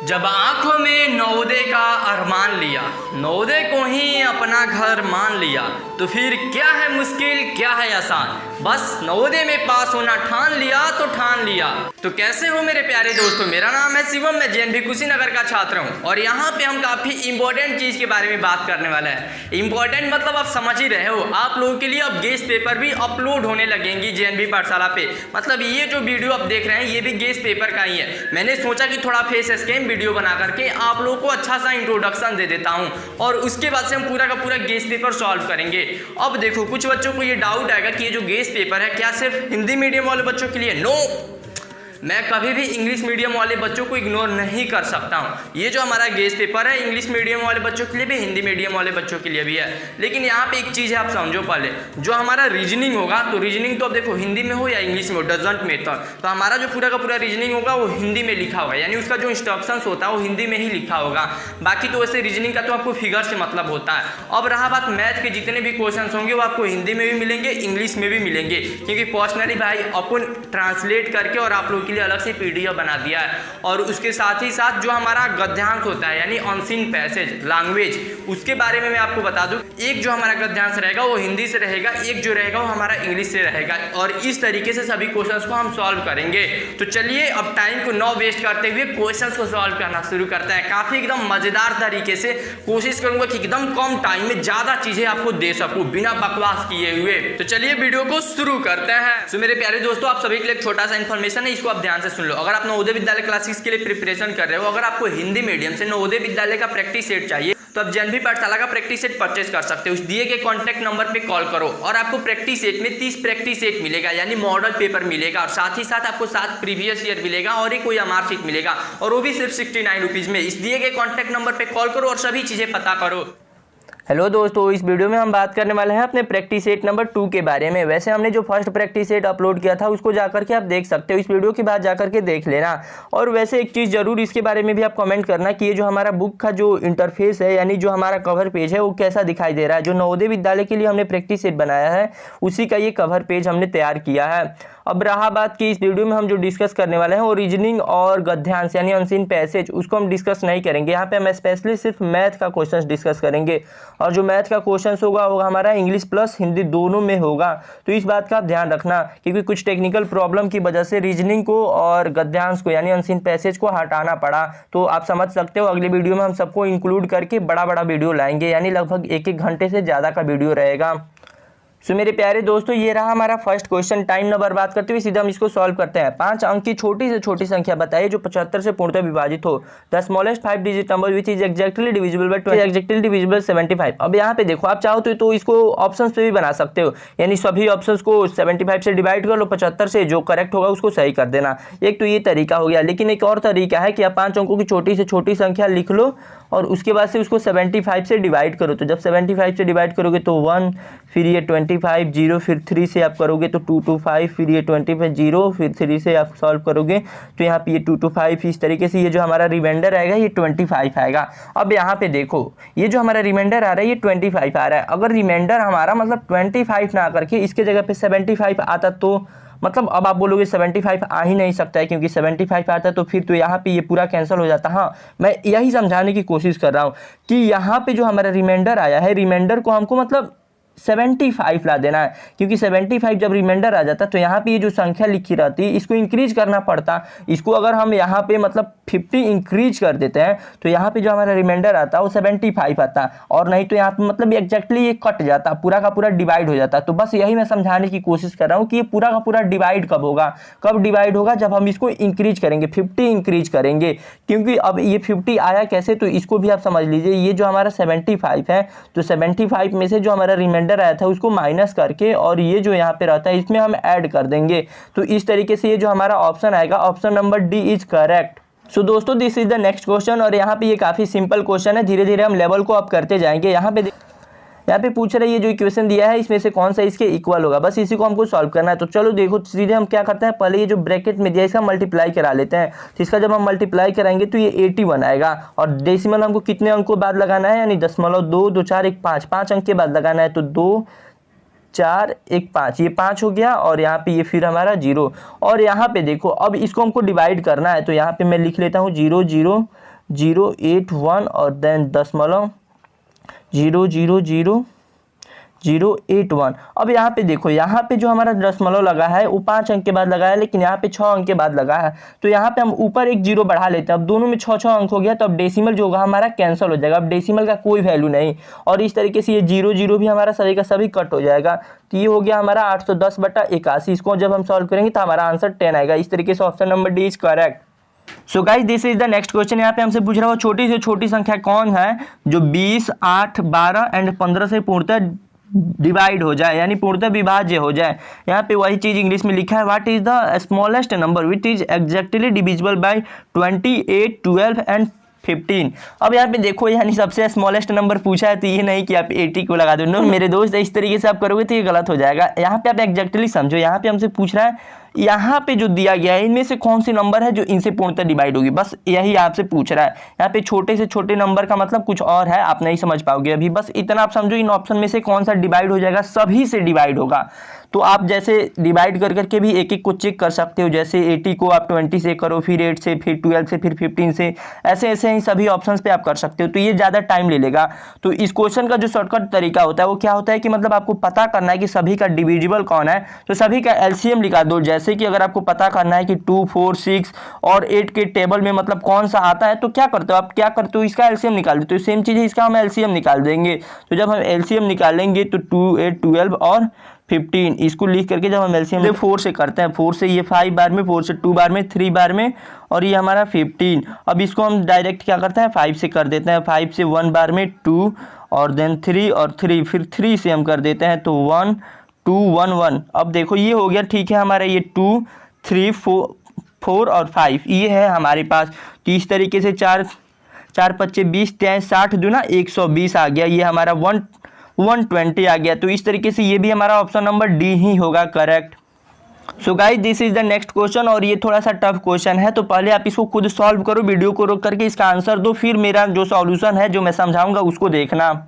जब आंखों में नवोदय का अरमान लिया, नवोदय को ही अपना घर मान लिया, तो फिर क्या है मुश्किल क्या है आसान, बस नवोदय में पास होना ठान लिया तो ठान लिया। तो कैसे हो मेरे प्यारे दोस्तों, मेरा नाम है शिवम, मैं जेएनवी कुशीनगर का छात्र हूं और यहाँ पे हम काफ़ी इंपॉर्टेंट चीज़ के बारे में बात करने वाले हैं। इंपॉर्टेंट मतलब आप समझ ही रहे हो, आप लोगों के लिए अब गेस्ट पेपर भी अपलोड होने लगेंगी जेएनवी पाठशाला पे। मतलब ये जो वीडियो आप देख रहे हैं ये भी गेस्ट पेपर का ही है। मैंने सोचा कि थोड़ा फेस स्कैन वीडियो बना करके आप लोगों को अच्छा सा इंट्रोडक्शन दे देता हूं और उसके बाद से हम पूरा का पूरा गेस्ट पेपर सॉल्व करेंगे। अब देखो, कुछ बच्चों को ये डाउट आएगा कि ये जो गेस्ट पेपर है क्या सिर्फ हिंदी मीडियम वाले बच्चों के लिए? नो, मैं कभी भी इंग्लिश मीडियम वाले बच्चों को इग्नोर नहीं कर सकता हूँ। ये जो हमारा गेस्ट पेपर है इंग्लिश मीडियम वाले बच्चों के लिए भी, हिंदी मीडियम वाले बच्चों के लिए भी है। लेकिन यहाँ पे एक चीज़ है, आप समझो पहले, जो हमारा रीजनिंग होगा, तो रीजनिंग तो अब देखो हिंदी में हो या इंग्लिश में हो, डजंट मैटर। तो हमारा जो पूरा का पूरा रीजनिंग होगा वो हिंदी में लिखा होगा, यानी उसका जो इंस्ट्रक्शंस होता है वो हिंदी में ही लिखा होगा। बाकी तो वैसे रीजनिंग का तो आपको फिगर से मतलब होता है। अब रहा बात मैथ के, जितने भी क्वेश्चन होंगे वो आपको हिंदी में भी मिलेंगे, इंग्लिश में भी मिलेंगे, क्योंकि पर्सनली भाई अपन ट्रांसलेट करके और आप लोगों के लिए अलग से PDF बना दिया है। और उसके साथ ही साथ जो हमारा गद्यांश होता है यानी अनसीन पैसेज लैंग्वेज, उसके बारे में मैं आपको बता दूं, एक जो हमारा गद्यांश रहेगा वो हिंदी से रहेगा, एक जो रहेगा वो हमारा इंग्लिश से रहेगा, और इस तरीके से सभी क्वेश्चंस को हम सॉल्व करेंगे। तो चलिए अब टाइम को न वेस्ट करते हुए क्वेश्चंस को सॉल्व करना शुरू करते हैं। काफी एकदम मजेदार तरीके से कोशिश करूंगा कि एकदम कम टाइम में ज्यादा चीजें आपको दे सकूं बिना बकवास किए हुए। तो चलिए वीडियो को शुरू करते हैं। तो मेरे प्यारे दोस्तों, आप सभी के लिए एक छोटा सा इन्फॉर्मेशन है, इसको आप ध्यान से सुन लो। अगर आप नवोदय विद्यालय क्लास 6 के लिए प्रिपरेशन कर रहे हो, अगर आपको हिंदी मीडियम से नवोदय विद्यालय का प्रैक्टिस सेट चाहिए तो आप जेएनवी पाठशाला का प्रैक्टिस सेट परचेस कर सकते हो। उस दिए गए कॉन्टैक्ट नंबर पे कॉल करो और आपको प्रैक्टिस सेट में 30 प्रैक्टिस सेट मिलेगा, यानी मॉडल पेपर मिलेगा, और साथ ही साथ आपको 7 प्रीवियस ईयर मिलेगा और एक कोई मार्कशीट मिलेगा, और वो भी सिर्फ 69 रुपीज में। इस दिए गए कॉन्टैक्ट नंबर पे कॉल करो और सभी चीजें पता करो। हेलो दोस्तों, इस वीडियो में हम बात करने वाले हैं अपने प्रैक्टिस सेट नंबर 2 के बारे में। वैसे हमने जो फर्स्ट प्रैक्टिस सेट अपलोड किया था उसको जाकर के आप देख सकते हो, इस वीडियो के बाद जाकर के देख लेना। और वैसे एक चीज़ जरूर इसके बारे में भी आप कमेंट करना कि ये जो हमारा बुक का जो इंटरफेस है, यानी जो हमारा कवर पेज है वो कैसा दिखाई दे रहा है। जो नवोदय विद्यालय के लिए हमने प्रैक्टिस सेट बनाया है उसी का ये कवर पेज हमने तैयार किया है। अब रहा बात कि इस वीडियो में हम जो डिस्कस करने वाले हैं वो रीजनिंग और गद्यांश यानी अनसीन पैसेज, उसको हम डिस्कस नहीं करेंगे। यहाँ पे हम स्पेशली सिर्फ मैथ का क्वेश्चन डिस्कस करेंगे, और जो मैथ का क्वेश्चन होगा वो हमारा इंग्लिश प्लस हिंदी दोनों में होगा। तो इस बात का आप ध्यान रखना, क्योंकि कुछ टेक्निकल प्रॉब्लम की वजह से रीजनिंग को और गद्यांश को यानी अनसीन पैसेज को हटाना पड़ा। तो आप समझ सकते हो अगले वीडियो में हम सबको इंक्लूड करके बड़ा बड़ा वीडियो लाएंगे, यानी लगभग 1-1 घंटे से ज़्यादा का वीडियो रहेगा। सो मेरे प्यारे दोस्तों, ये रहा हमारा फर्स्ट क्वेश्चन। टाइम न बर्बाद करते हुए सीधा हम इसको सॉल्व करते हैं। 5 अंक की छोटी से छोटी संख्या बताइए जो 75 से पूर्णतः विभाजित हो। The smallest 5 digit number which is exactly divisible by 20 exactly divisible 75। अब यहाँ पे देखो, आप चाहो तो इसको ऑप्शंस पे भी बना सकते हो, यानी सभी ऑप्शंस को 75 से डिवाइड कर लो 75 से, जो करेक्ट होगा उसको सही कर देना। एक तो ये तरीका हो गया, लेकिन एक और तरीका है कि आप 5 अंकों की छोटी से छोटी संख्या लिख लो और उसके बाद से उसको 75 से डिवाइड करो। तो जब 75 से डिवाइड करोगे तो 1, फिर ये 25, 0, फिर 3 से आप करोगे तो 2 to 5, फिर ये 25, 0, फिर 3 से आप सॉल्व करोगे तो यहाँ पे ये 2 to 5, इस तरीके से ये जो हमारा रिमाइंडर आएगा ये 25 आएगा। अब यहाँ पे देखो, ये जो हमारा रिमाइंडर आ रहा है ये 25 आ रहा है। अगर रिमाइंडर हमारा मतलब 25 ना करके इसके जगह पे 75 आता तो मतलब अब आप बोलोगे 75 आ ही नहीं सकता है, क्योंकि 75 आता है तो फिर तो यहाँ पे ये पूरा कैंसिल हो जाता। हाँ, मैं यही समझाने की कोशिश कर रहा हूँ कि यहाँ पे जो हमारा रिमाइंडर आया है, रिमाइंडर को हमको मतलब 75 ला देना है, क्योंकि 75 जब रिमाइंडर आ जाता तो यहाँ पे ये जो संख्या लिखी रहती है इसको इंक्रीज करना पड़ता। इसको अगर हम यहाँ पे मतलब 50 इंक्रीज कर देते हैं तो यहाँ पे जो हमारा रिमाइंडर आता है वो 75 आता, और नहीं तो यहाँ पे मतलब एग्जैक्टली ये कट जाता, पूरा का पूरा डिवाइड हो जाता। तो बस यही मैं समझाने की कोशिश कर रहा हूँ कि ये पूरा का पूरा डिवाइड कब होगा, कब डिवाइड होगा, जब हम इसको इंक्रीज करेंगे, 50 इंक्रीज करेंगे। क्योंकि अब ये 50 आया कैसे, तो इसको भी आप समझ लीजिए। ये जो हमारा 75 है तो 75 में से जो हमारा रिमाइंडर आया था उसको माइनस करके और ये जो यहाँ पे रहता है इसमें हम ऐड कर देंगे। तो इस तरीके से ये जो हमारा ऑप्शन आएगा, option number D is correct. So दोस्तों, this is the next question, और यहाँ पे ये काफी सिंपल क्वेश्चन है, धीरे धीरे हम लेवल को अप करते जाएंगे। यहाँ पे पूछ रहे हैं ये जो इक्वेशन दिया है इसमें से कौन सा इसके इक्वल होगा, बस इसी को हमको सॉल्व करना है। तो चलो देखो, सीधे हम क्या करते हैं, पहले ये जो ब्रैकेट में दिया है इसका मल्टीप्लाई करा लेते हैं। तो इसका जब हम मल्टीप्लाई कराएंगे तो ये 81 आएगा, और डेसिमल हमको कितने अंकों बाद लगाना है, यानी 0.2 2 4 1 5 5 अंक के बाद लगाना है। तो 2 4 1 5, ये 5 हो गया, और यहाँ पे ये फिर हमारा 0। और यहाँ पे देखो, अब इसको हमको डिवाइड करना है, तो यहाँ पे मैं लिख लेता हूँ 0 0 081 और देन 0.0000081। अब यहाँ पे देखो, यहाँ पे जो हमारा दशमलव लगा है वो 5 अंक के बाद लगा है, लेकिन यहाँ पे 6 अंक के बाद लगा है। तो यहाँ पे हम ऊपर एक जीरो बढ़ा लेते हैं। अब दोनों में 6 अंक हो गया, तो अब डेसिमल जो होगा हमारा कैंसिल हो जाएगा। अब डेसिमल का कोई वैल्यू नहीं, और इस तरीके से ये 0 भी हमारा सभी का सभी कट हो जाएगा। तो ये हो गया हमारा 810/81। इसको जब हम सॉल्व करेंगे तो हमारा आंसर 10 आएगा। इस तरीके से option number D is correct. So guys this is the next question. यहाँ पे हमसे पूछ रहा है छोटी से छोटी संख्या कौन है जो 20, 8, 12 एंड 15 से पूर्णतः डिवाइड हो जाए, यानी पूर्णतः विभाज्य हो जाए। यहाँ पे वही चीज इंग्लिश में लिखा है, what is the smallest number which is exactly divisible by 28, 12 and 15। अब यहाँ पे देखो, यानी सबसे स्मॉलेस्ट नंबर पूछा है, तो ये नहीं कि आप 80 को लगा दो। नो मेरे दोस्त, इस तरीके से आप करोगे तो ये गलत हो जाएगा। यहाँ पे आप एग्जैक्टली समझो। यहाँ पे हमसे पूछ रहा है यहाँ पे जो दिया गया है इनमें से कौन सी नंबर है जो इनसे पूर्णतः डिवाइड होगी, बस यही आपसे पूछ रहा है। यहाँ पे छोटे से छोटे नंबर का मतलब कुछ और है, आप नहीं समझ पाओगे अभी। बस इतना आप समझो, इन ऑप्शन में से कौन सा डिवाइड हो जाएगा, सभी से डिवाइड होगा। तो आप जैसे डिवाइड कर करके भी एक एक को चेक कर सकते हो। जैसे 80 को आप 20 से करो, फिर 8 से, फिर 12 से, फिर 15 से, ऐसे ऐसे ही सभी ऑप्शंस पे आप कर सकते हो। तो ये ज़्यादा टाइम ले लेगा। तो इस क्वेश्चन का जो शॉर्टकट तरीका होता है वो क्या होता है कि मतलब आपको पता करना है कि सभी का डिविजिबल कौन है, तो सभी का एलसीएम निकाल दो। जैसे कि अगर आपको पता करना है कि 2, 4, 6 और 8 के टेबल में मतलब कौन सा आता है, तो क्या करते हो आप, क्या करते हो, इसका एलसीएम निकाल देते हो। सेम चीज़ है, इसका हम एलसीएम निकाल देंगे। तो जब हम एलसीएम निकालेंगे तो 2, 8, 12 और 15, इसको लिख करके जब हम एलसीएम 4 से करते हैं, 4 से ये 5 बार में, 4 से 2 बार में, 3 बार में, और ये हमारा 15। अब इसको हम डायरेक्ट क्या करते हैं, 5 से कर देते हैं। 5 से 1 बार में 2 और देन 3 और 3, फिर 3 से हम कर देते हैं, तो 1, 2, 1, 1। अब देखो ये हो गया, ठीक है, हमारा ये 2, 3, 4 और 5 ये है हमारे पास। तो इस तरीके से 4, 4, 25, 20, 60 दूना 120 आ गया। ये हमारा 120 आ गया। तो इस तरीके से ये भी हमारा ऑप्शन नंबर डी ही होगा correct. So guys this is the next question, और ये थोड़ा सा टफ क्वेश्चन है, तो पहले आप इसको खुद सॉल्व करो, वीडियो को रोक करके इसका आंसर दो, फिर मेरा जो सॉल्यूशन है जो मैं समझाऊंगा उसको देखना।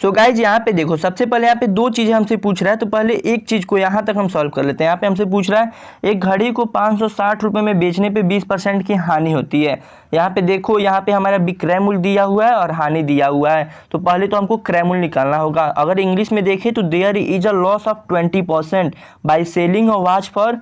सो गाइज यहाँ पे देखो, सबसे पहले यहाँ पे दो चीज़ें हमसे पूछ रहा है, तो पहले एक चीज़ को यहाँ तक हम सॉल्व कर लेते हैं। यहाँ पे हमसे पूछ रहा है एक घड़ी को 560 रुपये में बेचने पे 20% की हानि होती है। यहाँ पे देखो, यहाँ पे हमारा विक्रय मूल्य दिया हुआ है और हानि दिया हुआ है। तो पहले तो हमको क्रय मूल्य निकालना होगा। अगर इंग्लिश में देखें तो there is a loss of 20% by selling a watch for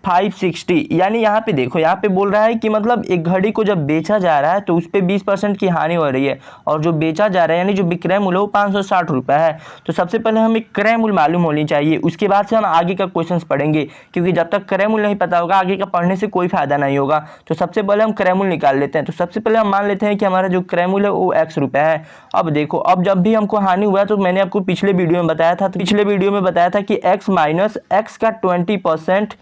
560। यानी यहाँ पे देखो, यहाँ पे बोल रहा है कि मतलब एक घड़ी को जब बेचा जा रहा है तो उस पर 20% की हानि हो रही है, और जो बेचा जा रहा है यानी जो विक्रय मूल्य वो 560 रुपये है। तो सबसे पहले हमें क्रय मूल्य मालूम होनी चाहिए, उसके बाद से हम आगे का क्वेश्चन पढ़ेंगे, क्योंकि जब तक क्रय मूल्य नहीं पता होगा आगे का पढ़ने से कोई फायदा नहीं होगा। तो सबसे पहले हम क्रय मूल्य निकाल लेते हैं। तो सबसे पहले हम मान लेते हैं कि हमारा जो क्रय मूल्य है वो x रुपये है। अब देखो, अब जब भी हमको हानि हुआ तो मैंने आपको पिछले वीडियो में बताया था, कि x माइनस x का 20%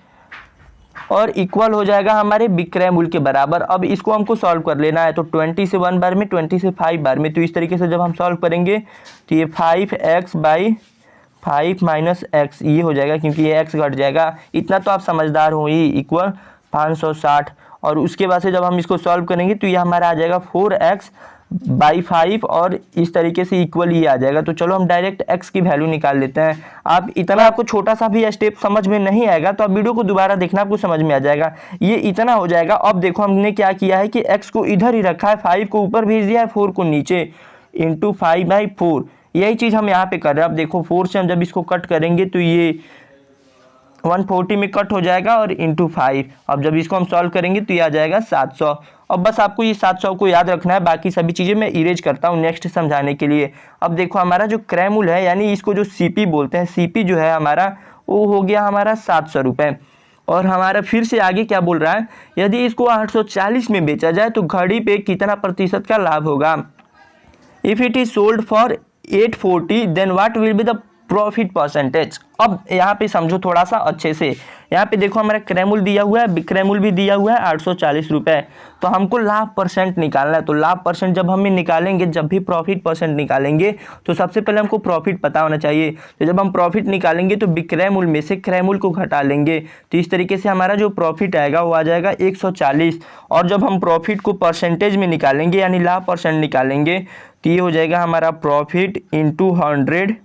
और इक्वल हो जाएगा हमारे विक्रय मूल्य के बराबर। अब इसको हमको सॉल्व कर लेना है। तो 20 से 1 बार में, 20 से 5 बार में, तो इस तरीके से जब हम सॉल्व करेंगे तो ये 5x बाई 5 माइनस x ये हो जाएगा, क्योंकि ये x घट जाएगा। इतना तो आप समझदार हो ही, इक्वल 560। और उसके बाद से जब हम इसको सॉल्व करेंगे तो ये हमारा आ जाएगा 4x बाई 5, और इस तरीके से इक्वल ये आ जाएगा। तो चलो हम डायरेक्ट x की वैल्यू निकाल लेते हैं। आप इतना, आपको छोटा सा भी स्टेप समझ में नहीं आएगा तो आप वीडियो को दोबारा देखना, आपको समझ में आ जाएगा। ये इतना हो जाएगा। अब देखो हमने क्या किया है कि x को इधर ही रखा है, 5 को ऊपर भेज दिया है, 4 को नीचे, इंटू 5/4। यही चीज़ हम यहाँ पे कर रहे हैं। अब देखो 4 से हम जब इसको कट करेंगे तो ये 140 में कट हो जाएगा और इंटू 5। अब जब इसको हम सॉल्व करेंगे तो ये आ जाएगा 700। अब बस आपको ये 700 को याद रखना है, बाकी सभी चीज़ें मैं इरेज करता हूँ नेक्स्ट समझाने के लिए। अब देखो हमारा जो क्रय मूल्य है, यानी इसको जो सीपी बोलते हैं, सीपी जो है हमारा वो हो गया हमारा 700 रुपये। और हमारा फिर से आगे क्या बोल रहा है, यदि इसको 840 में बेचा जाए तो घड़ी पे कितना प्रतिशत का लाभ होगा। If it is sold for 840 then what will be the profit percentage. अब यहाँ पे समझो थोड़ा सा अच्छे से। यहाँ पे देखो हमारा क्रय मूल्य दिया हुआ है, विक्रय मूल्य भी दिया हुआ है 840 रुपये। तो हमको लाभ परसेंट निकालना है। तो लाभ परसेंट जब हम निकालेंगे, जब भी प्रॉफिट परसेंट निकालेंगे तो सबसे पहले हमको प्रॉफिट पता होना चाहिए। तो जब हम प्रॉफिट निकालेंगे तो विक्रय मूल्य में से क्रय मूल्य को घटा लेंगे। तो इस तरीके से हमारा जो प्रॉफिट आएगा वो आ जाएगा 140। और जब हम प्रॉफिट को परसेंटेज में निकालेंगे यानी लाभ परसेंट निकालेंगे तो ये हो जाएगा हमारा प्रॉफिट इंटू 100।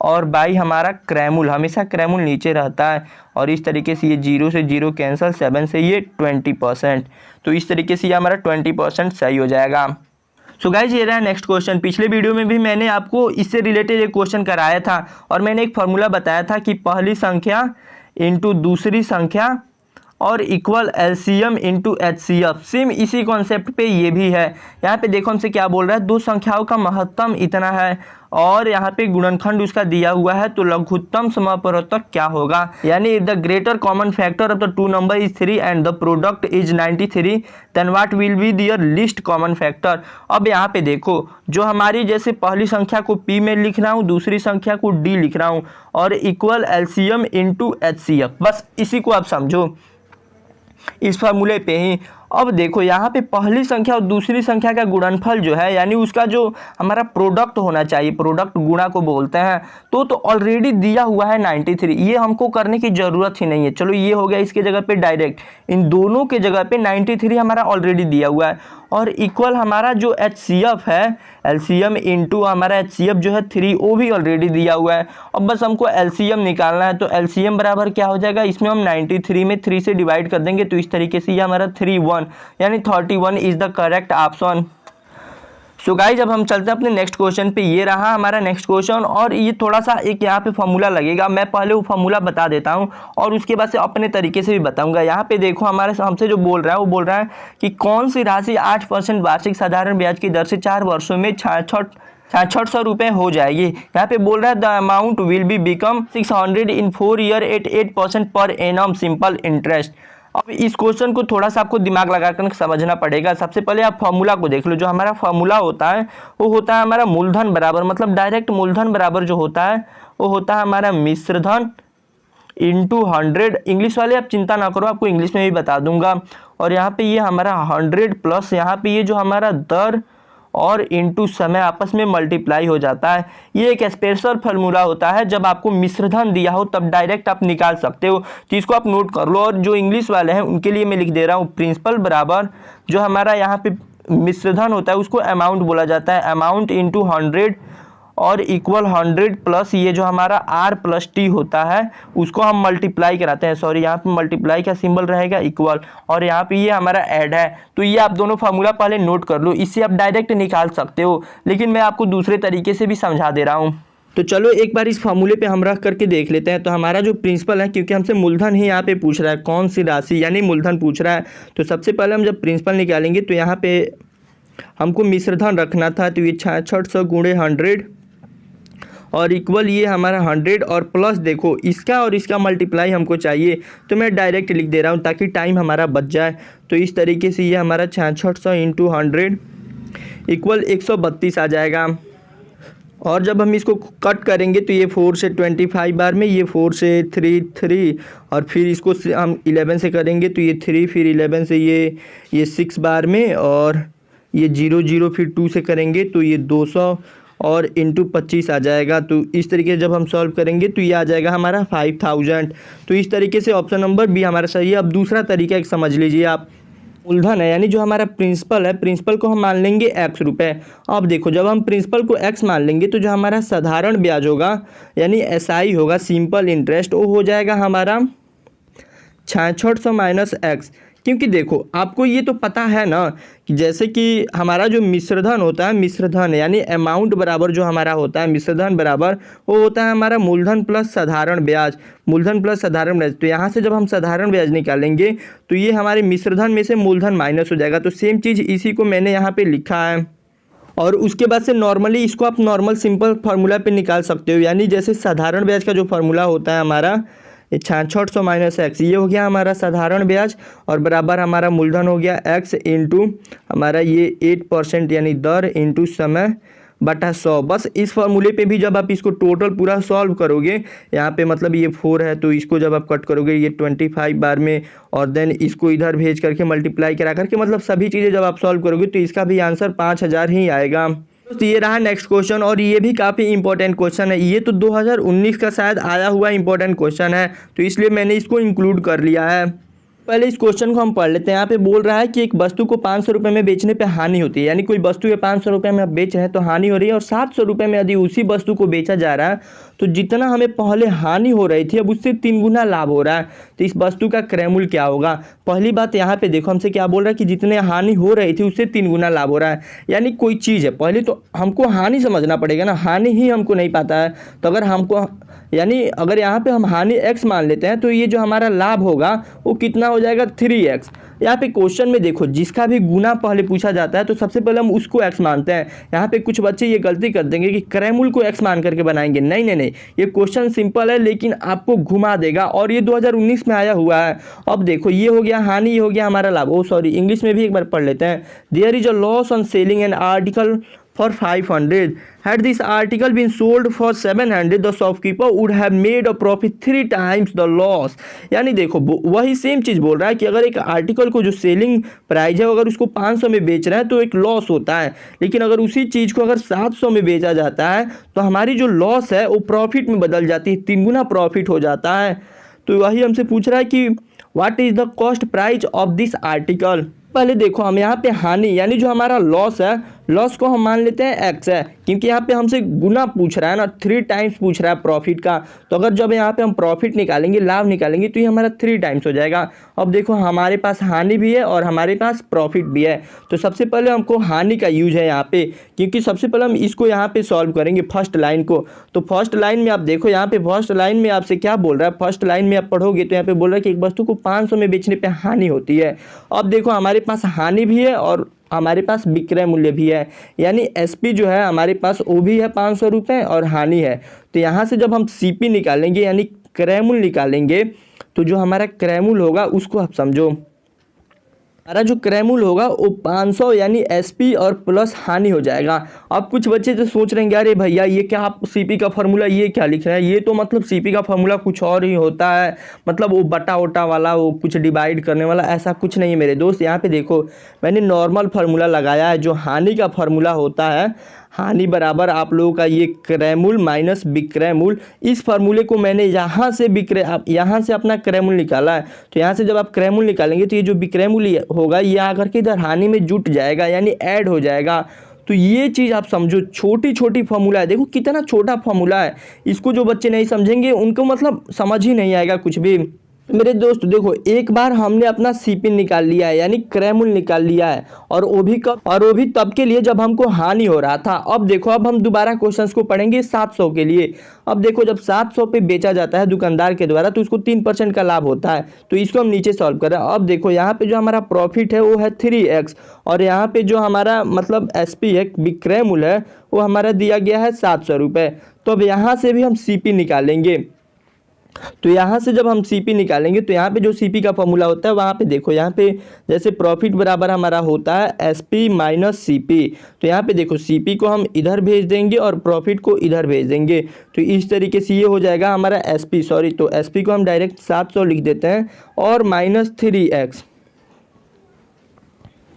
और बाई हमारा क्रैमुल, हमेशा क्रैमुल नीचे रहता है। और इस तरीके से ये 0 से 0 कैंसिल, 7 से ये 20%। तो इस तरीके से ये हमारा 20% सही हो जाएगा। सो गाइज ये रहा नेक्स्ट क्वेश्चन। पिछले वीडियो में भी मैंने आपको इससे रिलेटेड एक क्वेश्चन कराया था और मैंने एक फार्मूला बताया था कि पहली संख्या इंटू दूसरी संख्या और equal LCM into HCF. Same इसी कॉन्सेप्ट पे ये भी है। यहाँ पे देखो हमसे क्या बोल रहा है, दो संख्याओं का महत्तम इतना है और यहाँ पे गुणनखंड उसका दिया हुआ है, तो लघुत्तम समापवर्तक क्या होगा। यानी if the greater common factor of the two number is 3 and the product is 93 then what will be their least common factor. अब यहाँ पे देखो, जो हमारी जैसे पहली संख्या को P में लिख रहा हूँ, दूसरी संख्या को D लिख रहा हूँ और इक्वल एलसीएम इंटू एचसीएफ, बस इसी को आप समझो इस फार्मूले पे ही। अब देखो यहाँ पे पहली संख्या और दूसरी संख्या का गुणनफल जो है, यानी उसका जो हमारा प्रोडक्ट होना चाहिए, प्रोडक्ट गुणा को बोलते हैं, तो ऑलरेडी दिया हुआ है 93। ये हमको करने की ज़रूरत ही नहीं है। चलो ये हो गया इसके जगह पे डायरेक्ट, इन दोनों के जगह पे 93 हमारा ऑलरेडी दिया हुआ है और इक्वल हमारा जो एचसीएफ है, एलसीएम इंटू हमारा एचसीएफ जो है 3, वो भी ऑलरेडी दिया हुआ है। अब बस हमको एलसीएम निकालना है, तो एलसीएम बराबर क्या हो जाएगा, इसमें हम 93 में 3 से डिवाइड कर देंगे, तो इस तरीके से ये हमारा 31 यानी 31 is the correct option. So guys अब हम चलते हैं अपने नेक्स्ट क्वेश्चन पे। ये रहा हमारा नेक्स्ट क्वेश्चन और ये थोड़ा सा एक यहाँ पे फॉर्मूला लगेगा, मैं पहले वो फॉर्मूला बता देता हूँ और उसके बाद से अपने तरीके से भी बताऊंगा। यहाँ पे देखो हमारे हमसे जो बोल रहा है वो बोल रहा है कि कौन सी राशि 8% वार्षिक साधारण ब्याज की दर से 4 वर्षों में 6600 रुपये हो जाएगी। यहाँ पे बोल रहा है the amount will be become 600 in 4 year at 8% per annum simple interest. अब इस क्वेश्चन को थोड़ा सा आपको दिमाग लगाकर समझना पड़ेगा। सबसे पहले आप फॉर्मूला को देख लो। जो हमारा फॉर्मूला होता है वो होता है हमारा मूलधन बराबर, मतलब डायरेक्ट मूलधन बराबर जो होता है वो होता है हमारा मिश्रधन इंटू 100। इंग्लिश वाले आप चिंता ना करो, आपको इंग्लिश में भी बता दूंगा। और यहाँ पे ये हमारा 100 प्लस यहाँ पे ये जो हमारा दर और इंटू समय आपस में मल्टीप्लाई हो जाता है। ये एक स्पेशल फार्मूला होता है, जब आपको मिश्रधन दिया हो तब डायरेक्ट आप निकाल सकते हो, तो इसको आप नोट कर लो। और जो इंग्लिश वाले हैं उनके लिए मैं लिख दे रहा हूँ, प्रिंसिपल बराबर जो हमारा यहाँ पे मिश्रधन होता है उसको अमाउंट बोला जाता है, अमाउंट इंटू 100 और इक्वल 100 प्लस ये जो हमारा R प्लस T होता है उसको हम मल्टीप्लाई कराते हैं। सॉरी, यहाँ पे मल्टीप्लाई का सिंबल रहेगा इक्वल और यहाँ पे ये हमारा ऐड है। तो ये आप दोनों फार्मूला पहले नोट कर लो, इससे आप डायरेक्ट निकाल सकते हो, लेकिन मैं आपको दूसरे तरीके से भी समझा दे रहा हूँ। तो चलो एक बार इस फार्मूले पे हम रख करके देख लेते हैं। तो हमारा जो प्रिंसिपल है, क्योंकि हमसे मूलधन ही यहाँ पे पूछ रहा है, कौन सी राशि यानी मूलधन पूछ रहा है, तो सबसे पहले हम जब प्रिंसिपल निकालेंगे तो यहाँ पे हमको मिश्रधन रखना था, तो ये 6600 गुणे 100 और इक्वल ये हमारा 100 और प्लस देखो इसका और इसका मल्टीप्लाई हमको चाहिए, तो मैं डायरेक्ट लिख दे रहा हूँ ताकि टाइम हमारा बच जाए। तो इस तरीके से ये हमारा 6600 इंटू 100 इक्वल 132 आ जाएगा। और जब हम इसको कट करेंगे तो ये 4 से 25 बार में, ये 4 से 3 और फिर इसको हम 11 से करेंगे तो ये 3, फिर 11 से ये 6 बार में, और ये 0 फिर 2 से करेंगे तो ये 200 और इंटू 25 आ जाएगा। तो इस तरीके से जब हम सॉल्व करेंगे तो ये आ जाएगा हमारा 5000। तो इस तरीके से ऑप्शन नंबर बी हमारा सही है। अब दूसरा तरीका एक समझ लीजिए आप, मूलधन है यानी जो हमारा प्रिंसिपल है, प्रिंसिपल को हम मान लेंगे x रुपये। अब देखो जब हम प्रिंसिपल को x मान लेंगे तो जो हमारा साधारण ब्याज होगा यानी SI होगा, सिंपल इंटरेस्ट, वो हो जाएगा हमारा 6600 माइनस x। क्योंकि देखो आपको ये तो पता है ना कि जैसे कि हमारा जो मिश्रधन होता है, मिश्रधन यानी अमाउंट बराबर जो हमारा होता है मिश्रधन बराबर वो होता है हमारा मूलधन प्लस साधारण ब्याज, मूलधन प्लस साधारण ब्याज। तो यहाँ से जब हम साधारण ब्याज निकालेंगे तो ये हमारे मिश्रधन में से मूलधन माइनस हो जाएगा। तो सेम चीज़ इसी को मैंने यहाँ पे लिखा है। और उसके बाद से नॉर्मली इसको आप नॉर्मल सिंपल फार्मूला पे निकाल सकते हो, यानी जैसे साधारण ब्याज का जो फार्मूला होता है हमारा 6600 माइनस x, ये हो गया हमारा साधारण ब्याज और बराबर हमारा मूलधन हो गया x इंटू हमारा ये 8% यानी दर इंटू समय बटा 100। बस इस फार्मूले पे भी जब आप इसको टोटल पूरा सॉल्व करोगे, यहाँ पे मतलब ये 4 है तो इसको जब आप कट करोगे ये 25 बार में और देन इसको इधर भेज करके मल्टीप्लाई करा करके, मतलब सभी चीज़ें जब आप सॉल्व करोगे तो इसका भी आंसर 5000 ही आएगा। तो ये रहा नेक्स्ट क्वेश्चन और ये भी काफ़ी इंपॉर्टेंट क्वेश्चन है। ये तो 2019 का शायद आया हुआ इंपॉर्टेंट क्वेश्चन है, तो इसलिए मैंने इसको इंक्लूड कर लिया है। पहले इस क्वेश्चन को हम पढ़ लेते हैं। यहाँ पे बोल रहा है कि एक वस्तु को 500 रुपये में बेचने पे हानि होती है, यानी कोई वस्तु है 500 रुपये में आप बेच रहे हैं तो हानि हो रही है, और 700 रुपये में यदि उसी वस्तु को बेचा जा रहा है तो जितना हमें पहले हानि हो रही थी अब उससे 3 गुना लाभ हो रहा है। तो इस वस्तु का क्रय मूल्य क्या होगा? पहली बात यहाँ पे देखो हमसे क्या बोल रहा है कि जितने हानि हो रही थी उससे 3 गुना लाभ हो रहा है, यानी कोई चीज़ है, पहले तो हमको हानि समझना पड़ेगा ना, हानि ही हमको नहीं पता है। तो अगर हमको यानी अगर यहाँ पे हम हानि x मान लेते हैं तो ये जो हमारा लाभ होगा वो कितना हो जाएगा 3x। यहाँ पे क्वेश्चन में देखो जिसका भी गुना पहले पूछा जाता है तो सबसे पहले हम उसको x मानते हैं। यहाँ पे कुछ बच्चे ये गलती कर देंगे कि क्रय मूल्य को x मान करके बनाएंगे। नहीं नहीं नहीं, ये क्वेश्चन सिंपल है लेकिन आपको घुमा देगा, और ये 2019 में आया हुआ है। अब देखो ये हो गया हानि, ये हो गया हमारा लाभ। ओ सॉरी, इंग्लिश में भी एक बार पढ़ लेते हैं। There is a loss on selling an article for 500. Had this article been sold for 700, the shopkeeper would have made a profit 3 times the loss. यानी देखो वही सेम चीज़ बोल रहा है कि अगर एक आर्टिकल को जो सेलिंग प्राइस है अगर उसको 500 में बेच रहे हैं तो एक लॉस होता है, लेकिन अगर उसी चीज़ को अगर 700 में बेचा जाता है तो हमारी जो लॉस है वो प्रॉफिट में बदल जाती है, 3 गुना प्रॉफिट हो जाता है। तो वही हमसे पूछ रहा है कि what is the cost price of this article. पहले देखो हम यहाँ पे हानि यानी जो हमारा लॉस है, लॉस को हम मान लेते हैं x है, क्योंकि यहाँ पे हमसे गुना पूछ रहा है ना, 3 टाइम्स पूछ रहा है प्रॉफिट का। तो अगर जब यहाँ पे हम प्रॉफिट निकालेंगे, लाभ निकालेंगे, तो ये हमारा 3 टाइम्स हो जाएगा। अब देखो हमारे पास हानि भी है और हमारे पास प्रॉफिट भी है, तो सबसे पहले हमको हानि का यूज है यहाँ पे, क्योंकि सबसे पहले हम इसको यहाँ पे सॉल्व करेंगे फर्स्ट लाइन को। तो फर्स्ट लाइन में आप देखो, यहाँ पे फर्स्ट लाइन में आपसे क्या बोल रहा है, फर्स्ट लाइन में आप पढ़ोगे तो यहाँ पे बोल रहा है कि एक वस्तु को 500 में बेचने पे हानि होती है। अब देखो हमारे पास हानि भी है और हमारे पास विक्रय मूल्य भी है, यानी एसपी जो है हमारे पास वो भी है 500 रुपये और हानि है। तो यहाँ से जब हम सीपी निकालेंगे यानी क्रय मूल्य निकालेंगे, तो जो हमारा क्रय मूल्य होगा उसको आप समझो, हमारा जो क्रय मूल्य होगा वो 500 यानी एसपी और प्लस हानि हो जाएगा। अब कुछ बच्चे तो सोच रहे हैं अरे भैया ये क्या आप सीपी का फार्मूला ये क्या लिख रहे हैं, ये तो मतलब सीपी का फार्मूला कुछ और ही होता है, मतलब वो बटा वटा वाला, वो कुछ डिवाइड करने वाला, ऐसा कुछ नहीं है मेरे दोस्त। यहाँ पे देखो मैंने नॉर्मल फार्मूला लगाया है, जो हानि का फार्मूला होता है, हानि बराबर आप लोगों का ये क्रय मूल्य माइनस विक्रय मूल्य। इस फार्मूले को मैंने यहाँ से यहाँ से अपना क्रय मूल्य निकाला है। तो यहाँ से जब आप क्रय मूल्य निकालेंगे तो ये जो विक्रय मूल्य होगा ये आकर के इधर हानि में जुट जाएगा यानी ऐड हो जाएगा। तो ये चीज़ आप समझो, छोटी छोटी फार्मूला है, देखो कितना छोटा फार्मूला है, इसको जो बच्चे नहीं समझेंगे उनको मतलब समझ ही नहीं आएगा कुछ भी। मेरे दोस्त देखो एक बार हमने अपना सीपी निकाल लिया है यानी क्रय मूल्य निकाल लिया है, और वो भी कब, और वो भी तब के लिए जब हमको हानि हो रहा था। अब देखो अब हम दोबारा क्वेश्चंस को पढ़ेंगे 700 के लिए। अब देखो जब 700 पे बेचा जाता है दुकानदार के द्वारा तो उसको 3% का लाभ होता है, तो इसको हम नीचे सॉल्व करें। अब देखो यहाँ पे जो हमारा प्रॉफिट है वो है 3x, और यहाँ पे जो हमारा मतलब एसपी है विक्रय मूल्य है वो हमारा दिया गया है 700 रुपये। तो अब यहाँ से भी हम सीपी निकालेंगे। तो यहाँ से जब हम सीपी निकालेंगे तो यहाँ पे जो सीपी का फॉर्मूला होता है वहाँ पे देखो, यहाँ पे जैसे प्रॉफिट बराबर हमारा होता है एसपी माइनस सीपी। तो यहाँ पे देखो सीपी को हम इधर भेज देंगे और प्रॉफिट को इधर भेज देंगे, तो इस तरीके से ये हो जाएगा हमारा एसपी, सॉरी तो एसपी को हम डायरेक्ट 700 लिख देते हैं और माइनस 3x।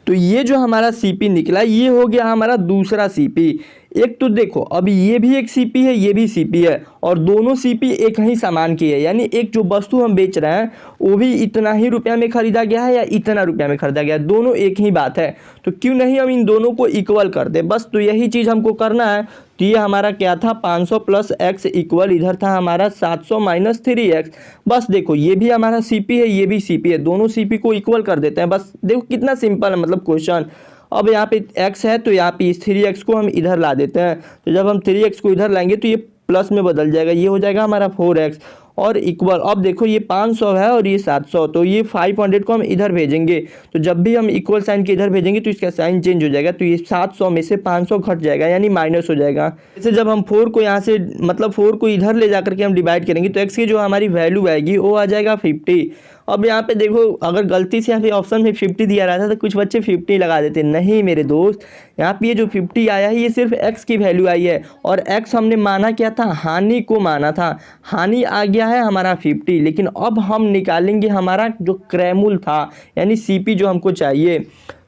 तो ये जो हमारा सीपी निकला ये हो गया हमारा दूसरा सीपी। एक तो देखो अभी ये भी एक सीपी है, ये भी सीपी है, और दोनों सीपी एक ही सामान की है, यानी एक जो वस्तु हम बेच रहे हैं वो भी इतना ही रुपया में खरीदा गया है या इतना रुपया में खरीदा गया है, दोनों एक ही बात है। तो क्यों नहीं हम इन दोनों को इक्वल कर दे, बस तो यही चीज़ हमको करना है। तो ये हमारा क्या था 500 प्लस x इक्वल इधर था हमारा 700 माइनस 3x। बस देखो ये भी हमारा सीपी है, ये भी सीपी है, दोनों सीपी को इक्वल कर देते हैं। बस देखो कितना सिंपल है मतलब क्वेश्चन। अब यहाँ पे x है तो यहाँ पे इस 3x को हम इधर ला देते हैं, तो जब हम 3x को इधर लाएंगे तो ये प्लस में बदल जाएगा, ये हो जाएगा हमारा 4x और इक्वल। अब देखो ये 500 है और ये 700, तो ये 500 को हम इधर भेजेंगे, तो जब भी हम इक्वल साइन के इधर भेजेंगे तो इसका साइन चेंज हो जाएगा, तो ये 700 में से 500 घट जाएगा यानी माइनस हो जाएगा। जैसे जब हम 4 को यहाँ से मतलब 4 को इधर ले जाकर के हम डिवाइड करेंगे तो x की जो हमारी वैल्यू आएगी वो आ जाएगा 50। अब यहाँ पे देखो अगर गलती से यहाँ पे ऑप्शन में 50 दिया रहता तो कुछ बच्चे 50 लगा देते, नहीं मेरे दोस्त, यहाँ पे ये जो 50 आया है ये सिर्फ x की वैल्यू आई है, और x हमने माना क्या था, हानि को माना था, हानि आ गया है हमारा 50। लेकिन अब हम निकालेंगे हमारा जो क्रय मूल्य था यानी सीपी जो हमको चाहिए।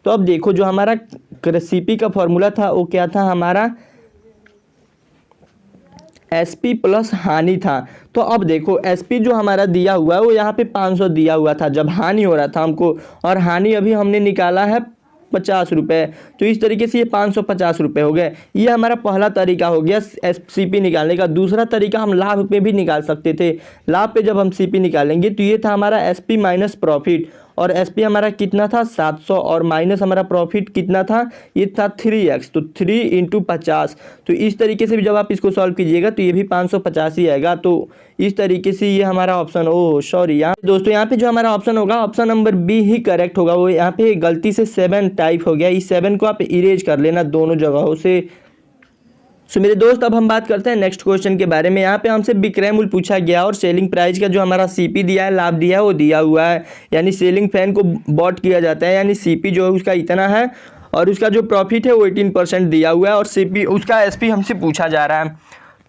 तो अब देखो जो हमारा सीपी का फॉर्मूला था वो क्या था हमारा एसपी प्लस हानि था। तो अब देखो एसपी जो हमारा दिया हुआ है वो यहाँ पे 500 दिया हुआ था जब हानि हो रहा था हमको, और हानि अभी हमने निकाला है 50 रुपये। तो इस तरीके से ये 550 रुपये हो गए। ये हमारा पहला तरीका हो गया सीपी निकालने का। दूसरा तरीका हम लाभ पे भी निकाल सकते थे। लाभ पे जब हम सीपी निकालेंगे तो ये था हमारा एसपी माइनस प्रॉफिट, और एसपी हमारा कितना था 700, और माइनस हमारा प्रॉफिट कितना था, ये था 3x, तो 3 इंटू 50। तो इस तरीके से भी जब आप इसको सॉल्व कीजिएगा तो ये भी 550 ही आएगा। तो इस तरीके से ये हमारा ऑप्शन, ओह सॉरी यहाँ दोस्तों, यहाँ पे जो हमारा ऑप्शन होगा ऑप्शन नंबर बी ही करेक्ट होगा। वो यहाँ पे गलती से 7 टाइप हो गया, इस 7 को आप इरेज कर लेना दोनों जगहों से। सो मेरे दोस्त अब हम बात करते हैं नेक्स्ट क्वेश्चन के बारे में। यहाँ पे हमसे विक्रय मूल्य पूछा गया और सेलिंग प्राइस का जो हमारा सीपी दिया है, लाभ दिया है, वो दिया हुआ है। यानी सेलिंग फैन को बॉट किया जाता है, यानी सीपी जो है उसका इतना है और उसका जो प्रॉफिट है वो 18% दिया हुआ है, और सीपी उसका एसपी हमसे पूछा जा रहा है।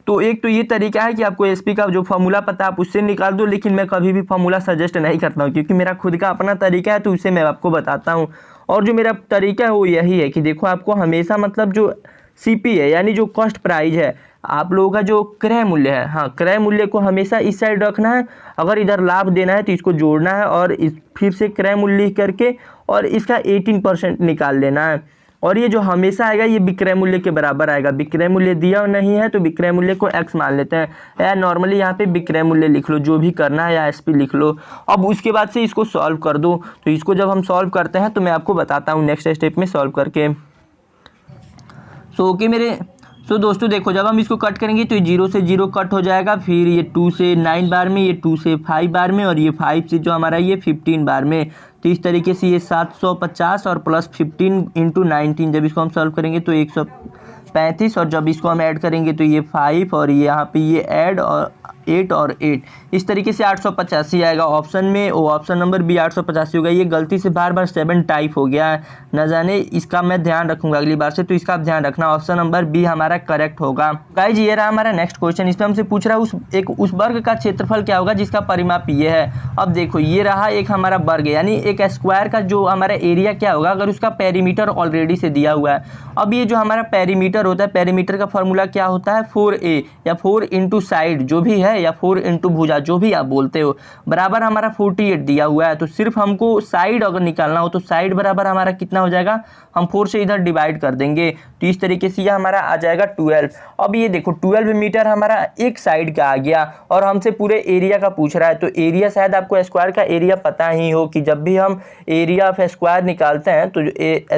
तो एक तो ये तरीका है कि आपको एसपी का जो फॉर्मूला पता है आप उससे निकाल दो, लेकिन मैं कभी भी फॉर्मूला सजेस्ट नहीं करता हूँ क्योंकि मेरा खुद का अपना तरीका है, तो उससे मैं आपको बताता हूँ। और जो मेरा तरीका है वो यही है कि देखो आपको हमेशा मतलब जो सीपी है यानी जो कॉस्ट प्राइस है, आप लोगों का जो क्रय मूल्य है, हाँ क्रय मूल्य को हमेशा इस साइड रखना है। अगर इधर लाभ देना है तो इसको जोड़ना है और इस फिर से क्रय मूल्य करके और इसका 18% निकाल लेना है। और ये जो हमेशा आएगा ये विक्रय मूल्य के बराबर आएगा। विक्रय मूल्य दिया नहीं है तो विक्रय मूल्य को x मान लेते हैं, या नॉर्मली यहाँ पे विक्रय मूल्य लिख लो जो भी करना है, या एसपी लिख लो। अब उसके बाद से इसको सॉल्व कर दो। तो इसको जब हम सॉल्व करते हैं तो मैं आपको बताता हूँ नेक्स्ट स्टेप में सॉल्व करके। सो दोस्तों देखो जब हम इसको कट करेंगे तो ये 0 से 0 कट हो जाएगा, फिर ये 2 से 9 बार में, ये 2 से 5 बार में, और ये 5 से जो हमारा ये 15 बार में। तो इस तरीके से ये 750 और प्लस 15 इंटू 19, जब इसको हम सॉल्व करेंगे तो 135, और जब इसको हम ऐड करेंगे तो ये 5 और ये यहाँ पे ये ऐड और 8 और 8, इस तरीके से 885 आएगा ऑप्शन में। वो ऑप्शन नंबर बी 885 होगा। ये गलती से बार बार 7 टाइप हो गया है, न जाने, इसका मैं ध्यान रखूंगा अगली बार से, तो इसका आप ध्यान रखना। ऑप्शन नंबर बी हमारा करेक्ट होगा। गाइज ये रहा हमारा नेक्स्ट क्वेश्चन। इसमें हमसे पूछ रहा है उस वर्ग का क्षेत्रफल क्या होगा जिसका परिमाप ये है। अब देखो ये रहा एक हमारा वर्ग, यानी एक स्क्वायर का जो हमारा एरिया क्या होगा अगर उसका पेरीमीटर ऑलरेडी से दिया हुआ है। अब ये जो हमारा पेरीमीटर होता है, पेरीमीटर का फॉर्मूला क्या होता है 4a, या 4 इंटू साइड जो भी है, या 4 इंटू भुजा जो भी आप बोलते हो, बराबर हमारा 48 दिया हुआ है। तो सिर्फ हमको साइड अगर निकालना हो तो साइड बराबर हमारा कितना हो जाएगा, हम 4 से इधर डिवाइड कर देंगे, तो इस तरीके से यह हमारा आ जाएगा 12। अब ये देखो 12 मीटर हमारा एक साइड का आ गया, और हमसे पूरे एरिया का पूछ रहा है। तो एरिया शायद आपको स्क्वायर का एरिया पता ही हो कि जब भी हम एरिया ऑफ स्क्वायर निकालते हैं तो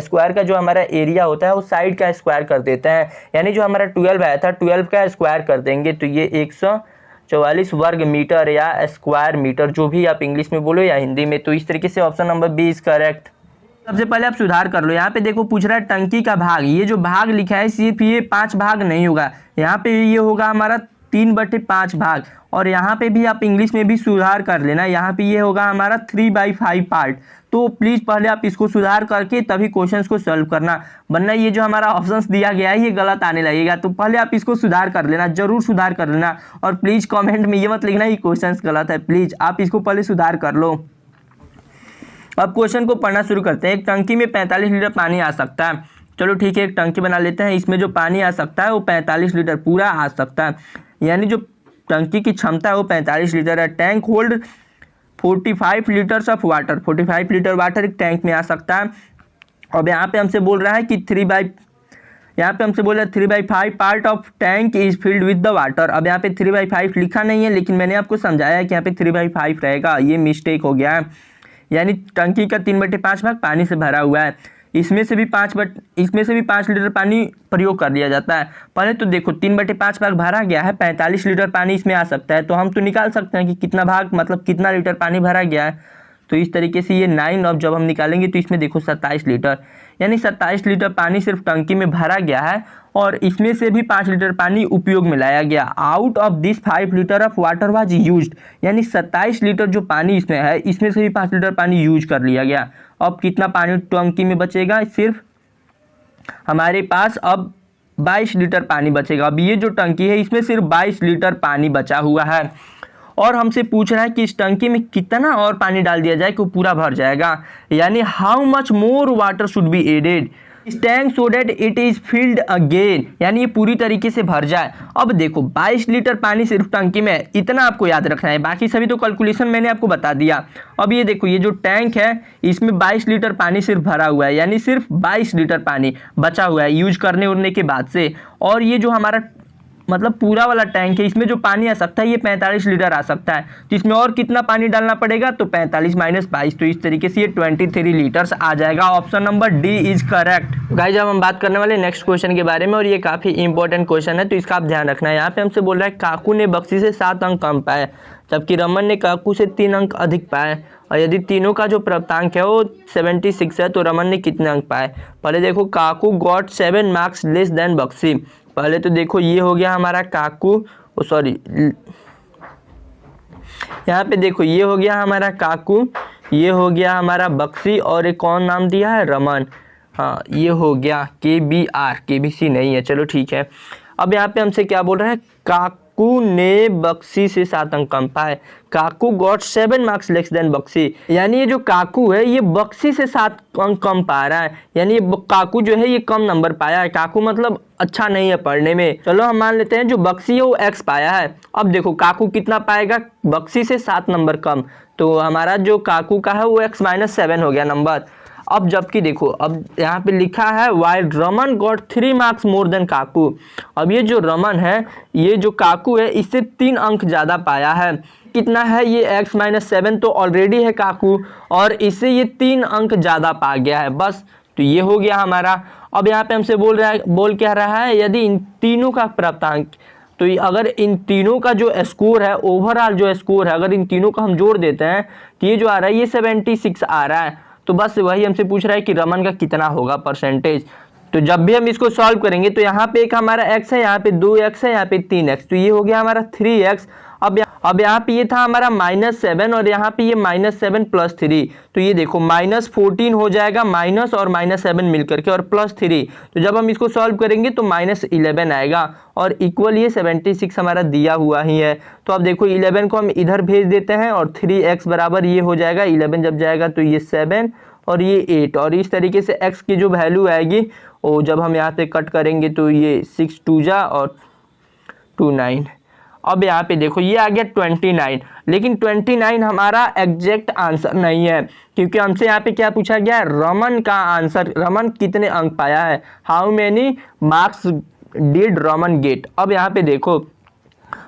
स्क्वायर का जो हमारा एरिया होता है वो साइड का स्क्वायर कर देते हैं। यानी जो हमारा 12 आया था 12 का स्क्वायर कर देंगे तो ये 144 वर्ग मीटर या स्क्वायर मीटर, जो भी आप इंग्लिश में बोलो या हिंदी में। तो इस तरीके से option number B is correct. सबसे पहले आप सुधार कर लो। यहाँ पे देखो पूछ रहा है टंकी का भाग, ये जो भाग लिखा है सिर्फ ये 5 भाग नहीं होगा, यहाँ पे ये होगा हमारा 3/5 भाग। और यहाँ पे भी आप इंग्लिश में भी सुधार कर लेना, यहाँ पे ये होगा हमारा 3/5 पार्ट। तो प्लीज़ पहले आप इसको सुधार करके तभी क्वेश्चंस को सॉल्व करना, वरना ये जो हमारा ऑप्शंस दिया गया है ये गलत आने लगेगा। तो पहले आप इसको सुधार कर लेना, जरूर सुधार कर लेना, और प्लीज़ कमेंट में ये मत लिखना कि क्वेश्चंस गलत है, प्लीज़ आप इसको पहले सुधार कर लो। अब क्वेश्चन को पढ़ना शुरू करते हैं। एक टंकी में 45 लीटर पानी आ सकता है। चलो ठीक है, एक टंकी बना लेते हैं, इसमें जो पानी आ सकता है वो 45 लीटर पूरा आ सकता है, यानी जो टंकी की क्षमता है वो 45 लीटर है। Tank hold 45 litres of water, 45 litre water एक टैंक में आ सकता है। अब यहाँ पे हमसे बोल रहा है कि 3/5 part of tank is filled with the water. अब यहाँ पे 3/5 लिखा नहीं है, लेकिन मैंने आपको समझाया है कि यहाँ पे 3/5 रहेगा, ये मिस्टेक हो गया है। यानी टंकी का 3/5 भाग पानी से भरा हुआ है, इसमें से भी 5 लीटर पानी प्रयोग कर लिया जाता है। पहले तो देखो 3/5 भाग भरा गया है, 45 लीटर पानी इसमें आ सकता है, तो हम तो निकाल सकते हैं कि कितना भाग मतलब कितना लीटर पानी भरा गया है। तो इस तरीके से ये 9, अब जब हम निकालेंगे तो इसमें देखो 27 लीटर, यानी 27 लीटर पानी सिर्फ टंकी में भरा गया है, और इसमें से भी 5 लीटर पानी उपयोग में लाया गया। Out of this 5 litre of water was used, यानी 27 लीटर जो पानी इसमें है इसमें से भी 5 लीटर पानी यूज कर लिया गया। अब कितना पानी टंकी में बचेगा, सिर्फ हमारे पास अब 22 लीटर पानी बचेगा। अब ये जो टंकी है इसमें सिर्फ 22 लीटर पानी बचा हुआ है, और हमसे पूछ रहा है कि इस टंकी में कितना और पानी डाल दिया जाए कि वो पूरा भर जाएगा, यानी how much more water should be added. Tank so that it is filled again, यानी ये पूरी तरीके से भर जाए। अब देखो 22 लीटर पानी सिर्फ टंकी में है, इतना आपको याद रखना है, बाकी सभी तो कैलकुलेशन मैंने आपको बता दिया। अब ये देखो ये जो टैंक है इसमें 22 लीटर पानी सिर्फ भरा हुआ है, यानी सिर्फ 22 लीटर पानी बचा हुआ है यूज करने उड़ने के बाद से। और ये जो हमारा मतलब पूरा वाला टैंक है इसमें जो पानी आ सकता है ये 45 लीटर आ सकता है, तो इसमें और कितना पानी डालना पड़ेगा, तो 45 माइनस 22, तो इस तरीके से ये 23 लीटर्स आ जाएगा। Option number D is correct. Guys अब हम बात करने वाले नेक्स्ट क्वेश्चन के बारे में, और ये काफ़ी इंपॉर्टेंट क्वेश्चन है तो इसका आप ध्यान रखना है। यहाँ पे हमसे बोल रहा है काकू ने बक्सी से 7 अंक कम पाए जबकि रमन ने काकू से 3 अंक अधिक पाए, और यदि तीनों का जो प्राप्तांक है वो 76 है तो रमन ने कितने अंक पाए। पहले देखो Kaku got 7 marks less than Bakshi. पहले तो देखो ये हो गया हमारा काकू, सॉरी यहाँ पे देखो ये हो गया हमारा काकू, ये हो गया हमारा बक्सी, और एक कौन नाम दिया है, रमन। हाँ ये हो गया KBR, KBC नहीं है, चलो ठीक है। अब यहाँ पे हमसे क्या बोल रहा है, काकू ने बक्सी से 7 अंक कम पाए। Kaku got 7 marks less than Bakshi, यानी ये जो काकू है ये बक्सी से 7 अंक कम पा रहा है, यानी ये काकू जो है ये कम नंबर पाया है। काकू मतलब अच्छा नहीं है पढ़ने में। चलो हम मान लेते हैं जो बक्सी है वो X पाया है। अब देखो काकू कितना पाएगा, बक्सी से 7 नंबर कम, तो हमारा जो काकू का है वो X-7 हो गया नंबर। अब जबकि देखो अब यहाँ पे लिखा है while Raman got 3 marks more than Kaku. अब ये जो रमन है, ये जो काकू है इससे 3 अंक ज़्यादा पाया है। कितना है, ये X-7 तो ऑलरेडी है काकू, और इससे ये 3 अंक ज़्यादा पा गया है बस, तो ये हो गया हमारा। अब यहाँ पे हमसे बोल क्या रहा है, यदि इन तीनों का प्राप्तांक, तो अगर इन तीनों का जो स्कोर है, ओवरऑल जो स्कोर है, अगर इन तीनों का हम जोड़ देते हैं तो ये जो आ रहा है ये 76 आ रहा है। तो बस वही हमसे पूछ रहा है कि रमन का कितना होगा परसेंटेज। तो जब भी हम इसको सॉल्व करेंगे तो यहाँ पे एक हमारा x है, यहाँ पे 2x है, यहाँ पे 3x, तो ये हो गया हमारा 3x। अब यहाँ पे ये था हमारा -7 और यहाँ पे ये -7 + 3, तो ये देखो -14 हो जाएगा, माइनस और -7 मिल करके और +3, तो जब हम इसको सॉल्व करेंगे तो -11 आएगा और इक्वल ये 76 हमारा दिया हुआ ही है। तो अब देखो 11 को हम इधर भेज देते हैं और 3x बराबर ये हो जाएगा, 11 जब जाएगा तो ये 7 और ये 8, और इस तरीके से x की जो वैल्यू आएगी वो जब हम यहाँ पे कट करेंगे तो ये 6 2 जा और 2 9। अब यहाँ पे देखो ये आ गया 29, लेकिन 29 हमारा एग्जैक्ट आंसर नहीं है, क्योंकि हमसे यहाँ पे क्या पूछा गया है, रमन का आंसर, रमन कितने अंक पाया है, how many marks did Raman get. अब यहाँ पे देखो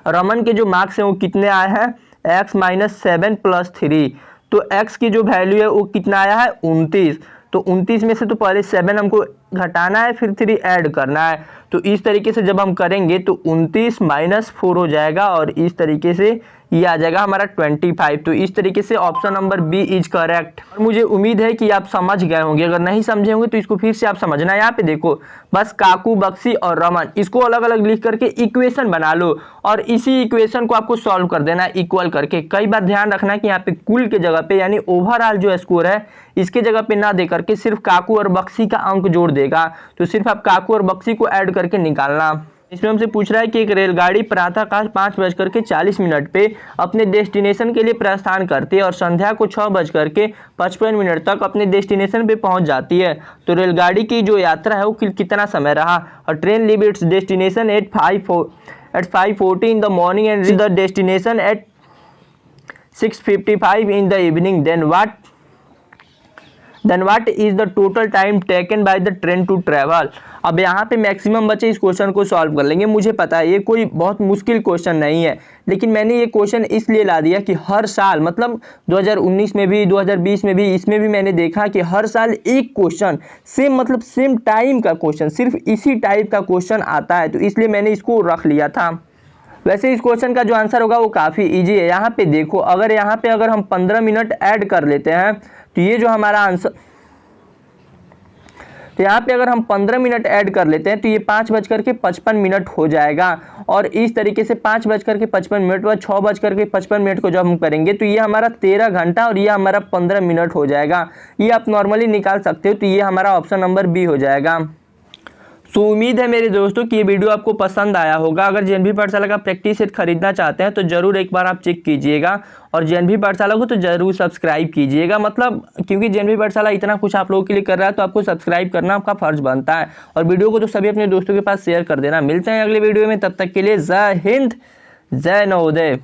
रमन के जो मार्क्स हैं वो कितने आए हैं, x-7 + 3, तो x की जो वैल्यू है वो कितना आया है 29, तो 29 में से तो पहले 7 हमको घटाना है फिर 3 ऐड करना है, तो इस तरीके से जब हम करेंगे तो 29 - 4 हो जाएगा और इस तरीके से ये आ जाएगा हमारा 25। तो इस तरीके से option number B is correct. और मुझे उम्मीद है कि आप समझ गए होंगे, अगर नहीं समझे होंगे तो इसको फिर से आप समझना है। यहाँ पे देखो बस काकू, बक्सी और रमन, इसको अलग अलग लिख करके इक्वेशन बना लो और इसी इक्वेशन को आपको सॉल्व कर देना है इक्वल करके। कई बार ध्यान रखना कि यहाँ पे कुल के जगह पे यानी ओवरऑल जो स्कोर है इसके जगह पे ना दे करके सिर्फ काकू और बक्सी का अंक जोड़ देगा, तो सिर्फ आप काकू और बक्सी को ऐड करके निकालना। इसमें हमसे पूछ रहा है कि एक रेलगाड़ी प्रातःकाल 5:40 पे अपने डेस्टिनेशन के लिए प्रस्थान करती है और संध्या को 6:55 तक अपने डेस्टिनेशन पे पहुंच जाती है, तो रेलगाड़ी की जो यात्रा है वो कितना समय रहा। और train leave its destination at 5:40 in the morning and reach the destination at 6:55 in the evening, then what is the total time taken by the train to travel. अब यहाँ पे मैक्सिमम बच्चे इस क्वेश्चन को सॉल्व कर लेंगे, मुझे पता है ये कोई बहुत मुश्किल क्वेश्चन नहीं है, लेकिन मैंने ये क्वेश्चन इसलिए ला दिया कि हर साल मतलब 2019 में भी 2020 में भी इसमें भी मैंने देखा कि हर साल एक क्वेश्चन सेम टाइम का क्वेश्चन, सिर्फ इसी टाइप का क्वेश्चन आता है, तो इसलिए मैंने इसको रख लिया था। वैसे इस क्वेश्चन का जो आंसर होगा वो काफ़ी इजी है। यहाँ पे देखो अगर हम 15 मिनट ऐड कर लेते हैं तो ये जो हमारा आंसर, तो यहाँ पे अगर हम 15 मिनट ऐड कर लेते हैं तो ये 5:55 हो जाएगा, और इस तरीके से 5:55 व 6:55 को जब हम करेंगे तो ये हमारा 13 घंटा और ये हमारा 15 मिनट हो जाएगा। ये आप नॉर्मली निकाल सकते हो, तो ये हमारा ऑप्शन नंबर बी हो जाएगा। सो उम्मीद है मेरे दोस्तों कि ये वीडियो आपको पसंद आया होगा। अगर जेएनवी पाठशाला का प्रैक्टिस सेट खरीदना चाहते हैं तो ज़रूर एक बार आप चेक कीजिएगा और जेएनवी पाठशाला को तो ज़रूर सब्सक्राइब कीजिएगा। मतलब क्योंकि जेएनवी पाठशाला इतना कुछ आप लोगों के लिए कर रहा है तो आपको सब्सक्राइब करना आपका फर्ज बनता है। और वीडियो को तो सभी अपने दोस्तों के पास शेयर कर देना। मिलते हैं अगले वीडियो में, तब तक के लिए जय हिंद, जय नवोदय।